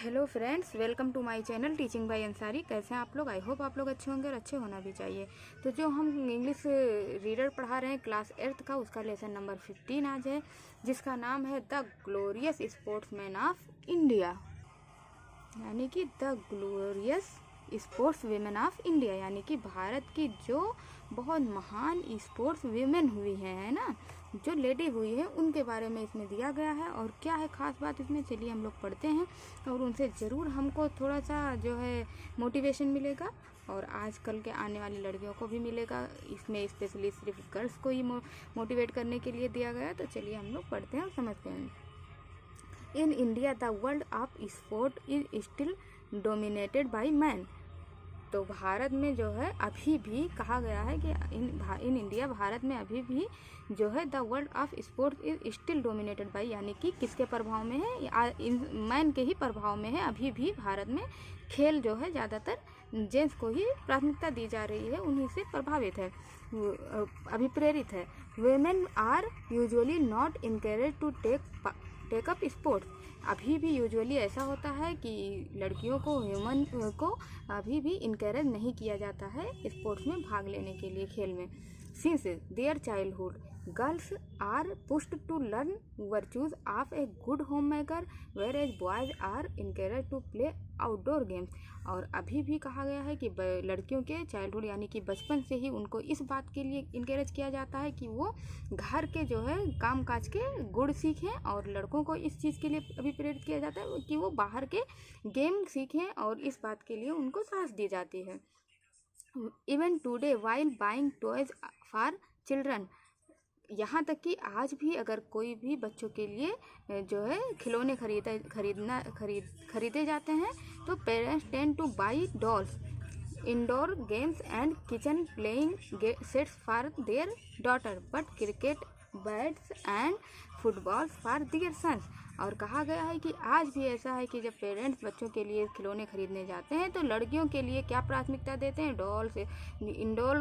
Hello friends, welcome to my channel teaching by Ansari. कैसे हैं आप लोग? आई होप आप लोग अच्छे होंगे और अच्छे होना भी चाहिए। तो जो हम इंग्लिश रीडर पढ़ा रहे हैं क्लास 8th का, उसका लेसन नंबर 15 आज है, जिसका नाम है the glorious sportsman of India, यानी कि the glorious sports women of India, यानी कि भारत की जो बहुत महान स्पोर्ट्स वीमेन हुई है ना, जो लेडी हुई है, उनके बारे में इसमें दिया गया है। और क्या है खास बात इसमें, चलिए हम लोग पढ़ते हैं और उनसे ज़रूर हमको थोड़ा सा जो है मोटिवेशन मिलेगा और आजकल के आने वाली लड़कियों को भी मिलेगा। इसमें स्पेशली सिर्फ गर्ल्स को ही मोटिवेट करने के लिए दिया गया है। तो चलिए हम लोग पढ़ते हैं और समझते हैं। In India the world of sport is still dominated by man. तो भारत में जो है अभी भी कहा गया है कि इन इंडिया, भारत में अभी भी जो है the world of sports is still dominated by, यानी कि किसके प्रभाव में है? मैन के ही प्रभाव में है। अभी भी भारत में खेल जो है ज़्यादातर जेंट्स को ही प्राथमिकता दी जा रही है, उन्हीं से प्रभावित है, अभिप्रेरित है। Women are usually not encourage to take up sports. अभी भी यूजुअली ऐसा होता है कि लड़कियों को, ह्यूमन को अभी भी इनकरेज नहीं किया जाता है स्पोर्ट्स में भाग लेने के लिए, खेल में। Since their childhood girls are pushed to learn virtues of a good home maker, whereas boys are encourage to play outdoor games. और अभी भी कहा गया है कि लड़कियों के चाइल्डहुड यानी कि बचपन से ही उनको इस बात के लिए इनकरेज किया जाता है कि वो घर के जो है काम काज के गुण सीखें, और लड़कों को इस चीज़ के लिए अभी प्रेरित किया जाता है कि वो बाहर के गेम सीखें, और इस बात के लिए उनको साहस दी जाती है। Even today while buying toys for children, यहाँ तक कि आज भी अगर कोई भी बच्चों के लिए जो है खिलौने खरीदे जाते हैं, तो parents tend to buy dolls, indoor games and kitchen playing sets for their daughter, but cricket bats and football for their sons. और कहा गया है कि आज भी ऐसा है कि जब पेरेंट्स बच्चों के लिए खिलौने खरीदने जाते हैं तो लड़कियों के लिए क्या प्राथमिकता देते हैं? Dolls, indoor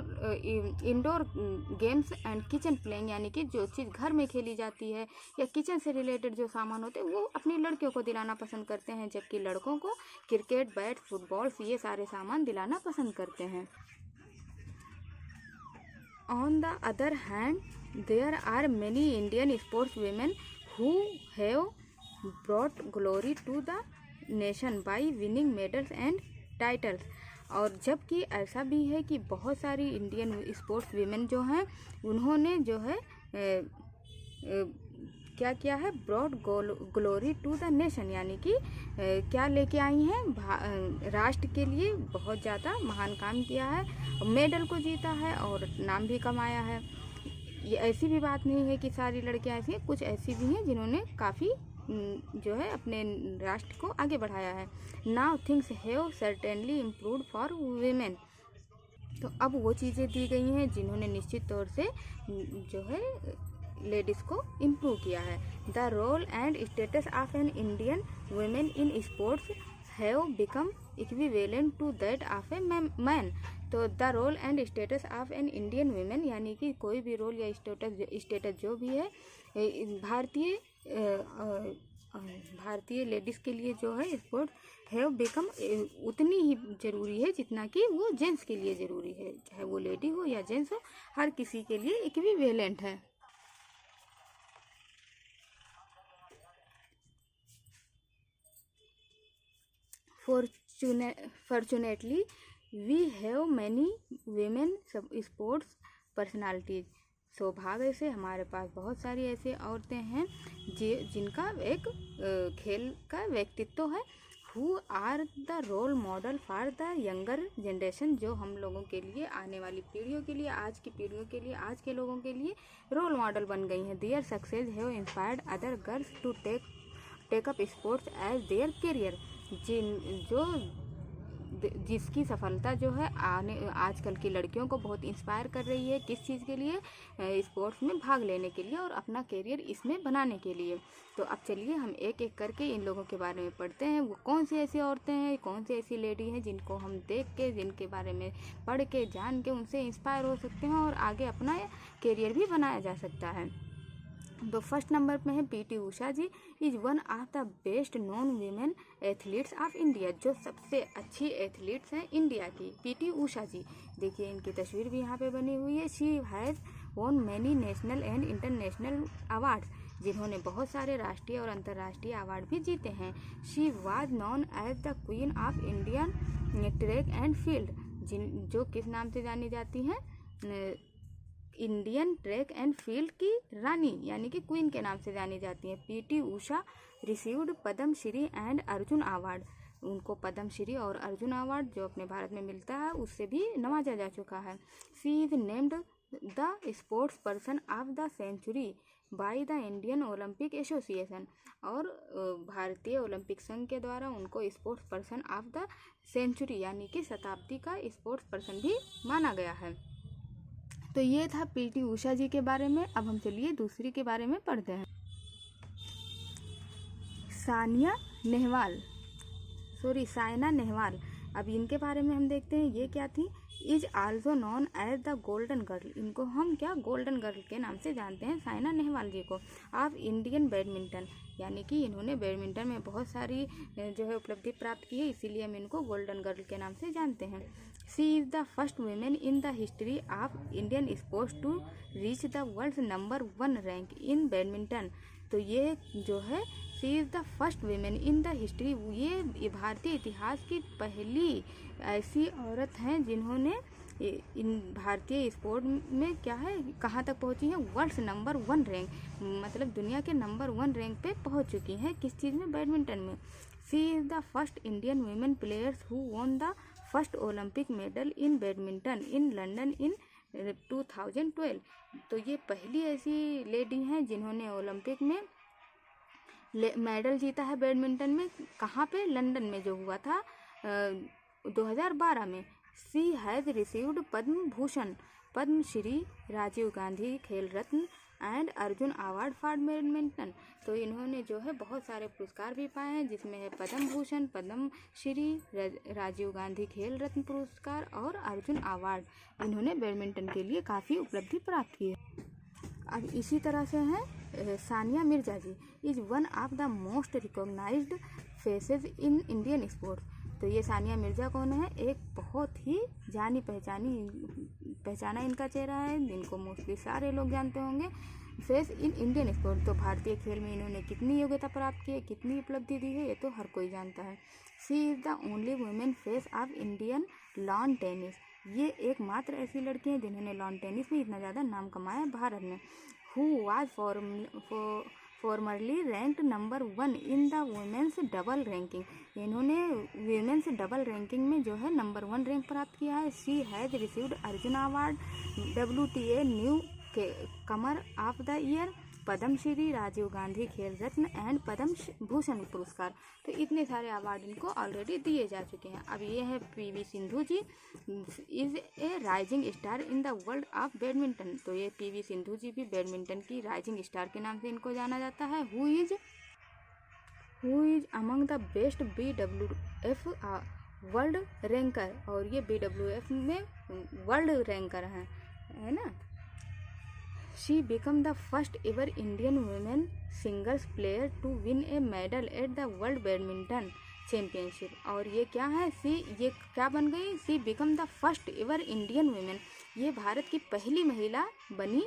games and kitchen playing, यानी कि जो चीज़ घर में खेली जाती है या किचन से रिलेटेड जो सामान होते हैं वो अपनी लड़कियों को दिलाना पसंद करते हैं, जबकि लड़कों को क्रिकेट बैट फुटबॉल्स ये सारे सामान दिलाना पसंद करते हैं। On the other hand, there are many Indian sportswomen who have brought glory to the nation by winning medals and titles। और जबकि ऐसा भी है कि बहुत सारी इंडियन स्पोर्ट्स वीमेन जो हैं उन्होंने जो है क्या किया है? Brought glory to the nation, यानी कि क्या लेके आई हैं? राष्ट्र के लिए बहुत ज़्यादा महान काम किया है, मेडल को जीता है और नाम भी कमाया है। ये ऐसी भी बात नहीं है कि सारी लड़कियां ऐसी हैं, कुछ ऐसी भी हैं जिन्होंने काफ़ी जो है अपने राष्ट्र को आगे बढ़ाया है। Now things have certainly improved for women. तो अब वो चीज़ें दी गई हैं जिन्होंने निश्चित तौर से जो है लेडीज़ को इम्प्रूव किया है। The role and status of an Indian women in sports have become equivalent to that of a man. तो the role and status of an Indian women, यानी कि कोई भी रोल या स्टेटस जो भी है भारतीय लेडीज़ के लिए जो है स्पोर्ट हैव बिकम उतनी ही ज़रूरी है जितना कि वो जेंट्स के लिए ज़रूरी है, चाहे वो लेडी हो या जेंट्स हो, हर किसी के लिए इक्विवेलेंट है। Fortunately, we have many women sports personalities। सौभाग्य से हमारे पास बहुत सारी ऐसी औरतें हैं जिनका एक खेल का व्यक्तित्व है। Who are the role model for the younger generation, जो हम लोगों के लिए, आने वाली पीढ़ियों के लिए, आज की पीढ़ियों के लिए, आज के लोगों के लिए रोल मॉडल बन गई हैं। Their success have inspired other girls to take up sports as their career। जिसकी सफलता जो है आजकल की लड़कियों को बहुत इंस्पायर कर रही है। किस चीज़ के लिए? स्पोर्ट्स में भाग लेने के लिए और अपना करियर इसमें बनाने के लिए। तो अब चलिए हम एक एक करके इन लोगों के बारे में पढ़ते हैं। वो कौन सी ऐसी औरतें हैं, कौन सी ऐसी लेडी हैं जिनको हम देख के, जिनके बारे में पढ़ के, जान के उनसे इंस्पायर हो सकते हैं और आगे अपना करियर भी बनाया जा सकता है। तो फर्स्ट नंबर पे है PT Usha ji, is one of the best known women athletes of India, जो सबसे अच्छी एथलीट्स हैं इंडिया की, पीटी उषा जी। देखिए इनकी तस्वीर भी यहाँ पे बनी हुई है। She has won many national and international awards, जिन्होंने बहुत सारे राष्ट्रीय और अंतर्राष्ट्रीय अवार्ड भी जीते हैं। She was known as the queen of Indian track and field, जो किस नाम से जानी जाती हैं, इंडियन ट्रैक एंड फील्ड की रानी यानी कि क्वीन के नाम से जानी जाती हैं। PT Usha received Padma Shri and Arjun award, उनको पद्म श्री और अर्जुन अवार्ड जो अपने भारत में मिलता है उससे भी नवाजा जा चुका है। She is named the sports person of the century by the Indian Olympic Association, और भारतीय ओलंपिक संघ के द्वारा उनको sports person of the century यानी कि शताब्दी का स्पोर्ट्स पर्सन भी माना गया है। तो ये था पीटी उषा जी के बारे में। अब हम चलिए दूसरी के बारे में पढ़ते हैं। साइना नेहवाल। अब इनके बारे में हम देखते हैं ये क्या थी। Is also known as the golden girl, इनको हम क्या गोल्डन गर्ल के नाम से जानते हैं साइना नेहवाल जी को। ऑफ इंडियन बैडमिंटन, यानी कि इन्होंने बैडमिंटन में बहुत सारी जो है उपलब्धि प्राप्त की है, इसीलिए हम इनको गोल्डन गर्ल के नाम से जानते हैं। She is the first women in the history of Indian sports to reach the world number 1 rank in badminton. तो ये जो है she is the first women in the history, ये भारतीय इतिहास की पहली ऐसी औरत हैं जिन्होंने इन भारतीय स्पोर्ट में क्या है कहाँ तक पहुँची हैं, वर्ल्ड नंबर 1 रैंक, मतलब दुनिया के नंबर 1 रैंक पे पहुँच चुकी हैं। किस चीज़ में, बैडमिंटन में। She is the first Indian women players who won the first Olympic medal in badminton in London इन 2012। तो ये पहली ऐसी लेडी हैं जिन्होंने ओलंपिक में मेडल जीता है बैडमिंटन में। कहाँ पे, लंदन में जो हुआ था 2012 में। She has received Padma Bhushan, Padmashri, Rajiv Gandhi Khel Ratna and Arjun award for badminton. तो इन्होंने जो है बहुत सारे पुरस्कार भी पाए हैं, जिसमें है पद्म भूषण, पद्मश्री, राजीव गांधी खेल रत्न पुरस्कार और अर्जुन अवार्ड। इन्होंने बैडमिंटन के लिए काफ़ी उपलब्धि प्राप्त की है। अब इसी तरह से हैं Sania Mirza ji, is one of the most recognized faces in Indian sport. तो ये सानिया मिर्जा कौन है, एक बहुत ही जानी पहचाना इनका चेहरा है, जिनको मोस्टली सारे लोग जानते होंगे। फेस इन इंडियन स्पोर्ट, तो भारतीय खेल में इन्होंने कितनी योग्यता प्राप्त की है, कितनी उपलब्धि दी है, ये तो हर कोई जानता है। She is the only women face of Indian lawn tennis, ये एकमात्र ऐसी लड़की हैं जिन्होंने लॉन टेनिस में इतना ज़्यादा नाम कमाया भारत में। Who was formerly ranked number 1 in the women's double ranking, इन्होंने वुमेन्स डबल रैंकिंग में जो है नंबर 1 रैंक प्राप्त किया है। She has received Arjun award, WTA newcomer of the year, Padmashri, Rajiv Gandhi Khel Ratna and Padma Bhushan पुरस्कार। तो इतने सारे अवार्ड इनको ऑलरेडी दिए जा चुके हैं। अब ये है PV Sindhu ji, is a rising star in the world of badminton. तो ये PV सिंधु जी भी बैडमिंटन की राइजिंग स्टार के नाम से इनको जाना जाता है। Who is among the best BWF world ranker, और ये BWF में वर्ल्ड रैंकर हैं, है ना। She became the first ever Indian women singles player to win a medal at the World Badminton Championship। और ये क्या है, ये क्या बन गई, She became the first ever Indian women, ये भारत की पहली महिला बनी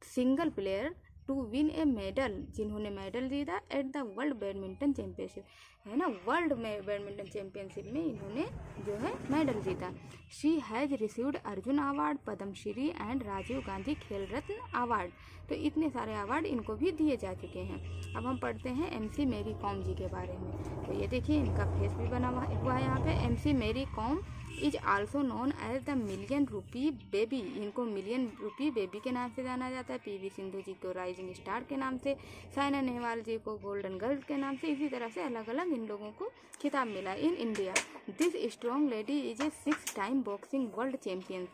single player to win a medal, जिन्होंने मेडल जीता at the world badminton championship, है ना, वर्ल्ड में बैडमिंटन चैम्पियनशिप में इन्होंने जो है मेडल जीता। She has received Arjun award, Padmashri and Rajiv Gandhi Khel Ratna award. तो इतने सारे अवार्ड इनको भी दिए जा चुके हैं। अब हम पढ़ते हैं MC मेरी कॉम जी के बारे में। तो ये देखिए इनका फेस भी बना हुआ है यहाँ पे। MC Mary Kom is also known as the million rupee baby, इनको मिलियन रूपी बेबी के नाम से जाना जाता है। PV सिंधु जी को राइजिंग स्टार के नाम से, साइना नेहवाल जी को गोल्डन गर्ल के नाम से, इसी तरह से अलग अलग इन लोगों को खिताब मिला in India. This strong lady is a 6 time boxing world champion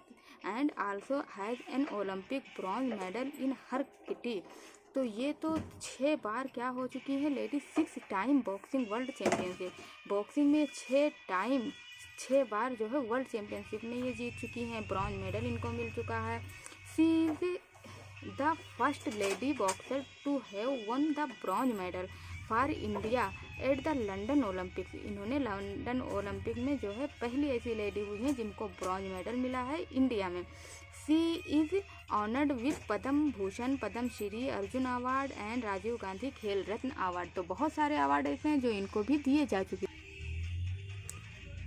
and also has an Olympic bronze medal in her kitty. तो ये तो 6 बार क्या हो चुकी है lady, 6 time boxing world championship, boxing में 6 बार जो है वर्ल्ड चैम्पियनशिप में ये जीत चुकी हैं, ब्रॉन्ज मेडल इनको मिल चुका है। She is the first lady boxer to have won the bronze medal for India at the London Olympics. इन्होंने लंदन ओलंपिक में जो है पहली ऐसी लेडी हुई हैं जिनको ब्रॉन्ज मेडल मिला है इंडिया में। She is honoured with Padma Bhushan, Padma Shri, Arjun award and Rajiv Gandhi Khel Ratna award. तो बहुत सारे अवार्ड ऐसे हैं जो इनको भी दिए जा चुके।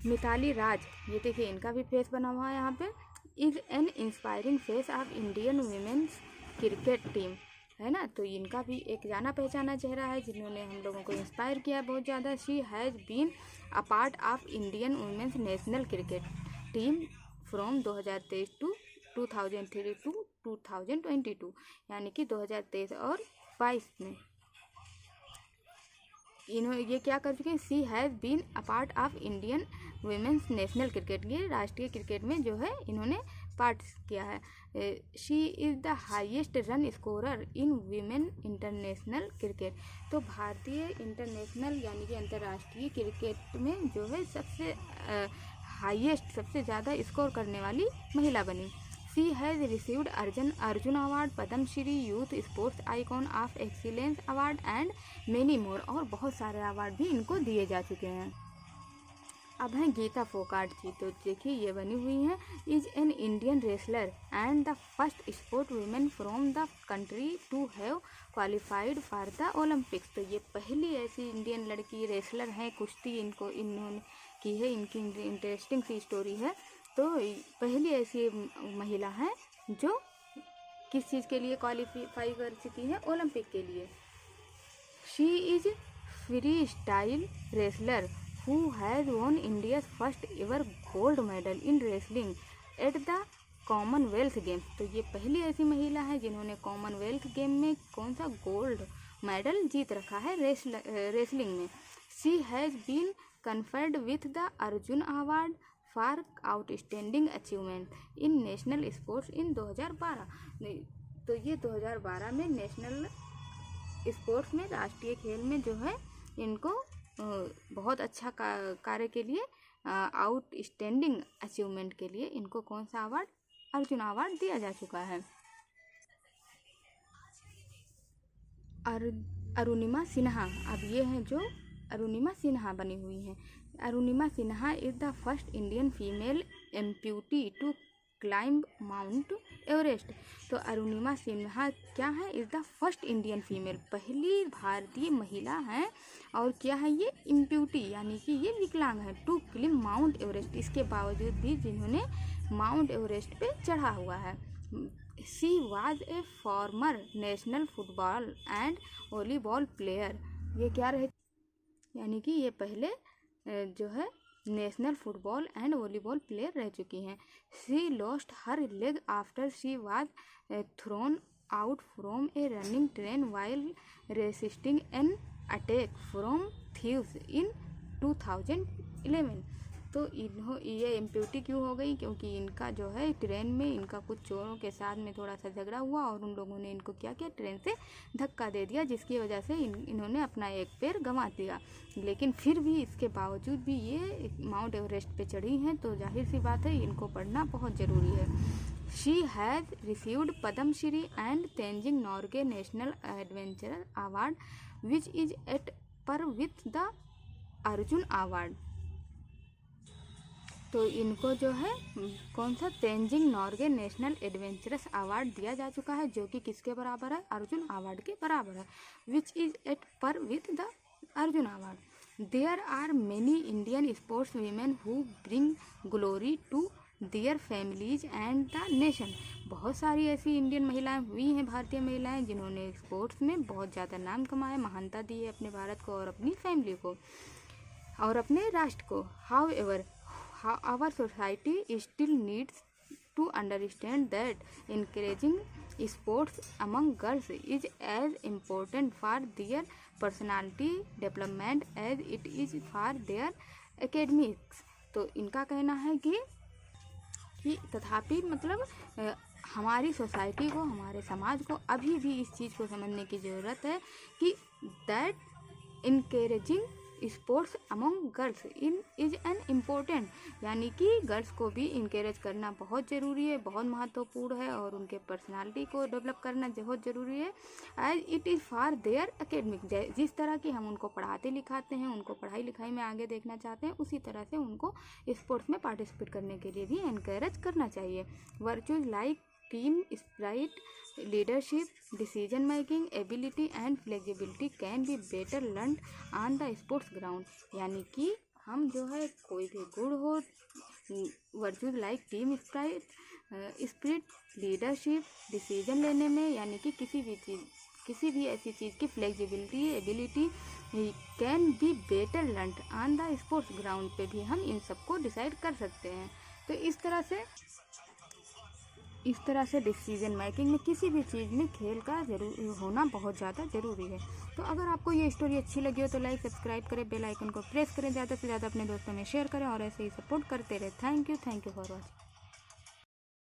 मिताली राज, ये देखिए इनका भी फेस बना हुआ है यहाँ पे। Is an inspiring face of Indian women's cricket team, है ना। तो इनका भी एक जाना पहचाना चेहरा है जिन्होंने हम लोगों को इंस्पायर किया बहुत ज़्यादा। She has been a part of Indian women's national cricket team from 2023 to 2003 to 2022, यानी कि 2023 और 22 में इन्होंने ये क्या कर चुके हैं। She has been a part of Indian women's national cricket, ये राष्ट्रीय क्रिकेट में जो है इन्होंने पार्ट किया है। She is the highest run scorer in women international cricket. तो भारतीय इंटरनेशनल यानी कि अंतर्राष्ट्रीय क्रिकेट में जो है सबसे हाईएस्ट, सबसे ज़्यादा स्कोर करने वाली महिला बनी। She has received Arjun award, Padma Shri, youth sports icon of excellence award and many more. और बहुत सारे अवार्ड भी इनको दिए जा चुके हैं। अब हैं गीता फोगाट जी, तो देखिए ये बनी हुई हैं। Is an Indian wrestler and the first sport women from the country to have qualified for the Olympics. तो ये पहली ऐसी इंडियन लड़की रेसलर हैं, कुश्ती इन्होंने की है। इनकी इंटरेस्टिंग सी स्टोरी है। तो पहली ऐसी महिला है जो किस चीज़ के लिए क्वालिफाई कर चुकी है, ओलंपिक के लिए। She is free style wrestler who has won India's first ever gold medal in wrestling at the Commonwealth games. तो ये पहली ऐसी महिला है जिन्होंने कॉमनवेल्थ गेम में कौन सा गोल्ड मेडल जीत रखा है रेसलिंग में। She has been conferred with the Arjun award for outstanding achievement in national sports in 2012। तो ये 2012 में नेशनल स्पोर्ट्स में, राष्ट्रीय खेल में जो है इनको बहुत अच्छा कार्य के लिए, आउटस्टैंडिंग अचीवमेंट के लिए इनको कौन सा अवार्ड, अर्जुन अवार्ड दिया जा चुका है। अरुणिमा सिन्हा, अब ये हैं जो अरुणिमा सिन्हा बनी हुई हैं। Arunima Sinha is the first Indian female amputee to climb Mount Everest. तो अरुणिमा सिन्हा क्या है, is the first Indian female, पहली भारतीय महिला है। और क्या है ये, इम्प्यूटी यानी कि ये विकलांग है। टू क्लाइंब माउंट एवरेस्ट, इसके बावजूद भी जिन्होंने माउंट एवरेस्ट पे चढ़ा हुआ है। She was a former national football and volleyball player. ये क्या रहे, यानी कि ये पहले जो है national football and volleyball player रह चुकी हैं। She lost her leg after she was thrown out from a running train while resisting an attack from thieves in 2011। तो ये एम्प्यूटी क्यों हो गई, क्योंकि इनका जो है ट्रेन में इनका कुछ चोरों के साथ में थोड़ा सा झगड़ा हुआ और उन लोगों ने इनको क्या किया, ट्रेन से धक्का दे दिया, जिसकी वजह से इन्होंने अपना एक पैर गंवा दिया। लेकिन फिर भी इसके बावजूद भी ये माउंट एवरेस्ट पे चढ़ी हैं, तो जाहिर सी बात है इनको पढ़ना बहुत ज़रूरी है। She has received Padma Shri and Tenzing Norgay national adventure award which is at par with the Arjun award. तो इनको जो है कौन सा, Tenzing Norgay national adventurous award दिया जा चुका है, जो कि किसके बराबर है, अर्जुन अवार्ड के बराबर है। Which is at par with the Arjun award. There are many Indian sports women who bring glory to their families and the nation. बहुत सारी ऐसी इंडियन महिलाएं हुई हैं, भारतीय महिलाएं, जिन्होंने स्पोर्ट्स में बहुत ज़्यादा नाम कमाया, महानता दी है अपने भारत को और अपनी फैमिली को और अपने राष्ट्र को। However our society still needs to understand that encouraging sports among girls is as important for their personality development as it is for their academics। तो इनका कहना है कि तथापि मतलब हमारी सोसाइटी को, हमारे समाज को अभी भी इस चीज़ को समझने की ज़रूरत है कि that encouraging sports among girls in is an important, यानी कि गर्ल्स को भी इनकरेज करना बहुत ज़रूरी है, बहुत महत्वपूर्ण है, और उनके पर्सनालिटी को डेवलप करना बहुत ज़रूरी है। As it is for their academic, जिस तरह की हम उनको पढ़ाते लिखाते हैं, उनको पढ़ाई लिखाई में आगे देखना चाहते हैं, उसी तरह से उनको स्पोर्ट्स में पार्टिसिपेट करने के लिए भी इनकरेज करना चाहिए। Virtues like team spirit, leadership, decision making ability and flexibility can be better learn on the sports ground, यानी कि हम जो है कोई भी गुण हो, virtues like team spirit, leadership, decision लेने में, यानी कि किसी भी ऐसी चीज़ की flexibility ability can be better learn on the sports ground पे भी हम इन सबको डिसाइड कर सकते हैं। तो इस तरह से डिसीजन मेकिंग में किसी भी चीज़ में खेल का जरूर होना बहुत ज़्यादा ज़रूरी है। तो अगर आपको ये स्टोरी अच्छी लगी हो तो लाइक सब्सक्राइब करें, बेल आइकन को प्रेस करें, ज़्यादा से ज़्यादा अपने दोस्तों में शेयर करें और ऐसे ही सपोर्ट करते रहे। Thank you for watching.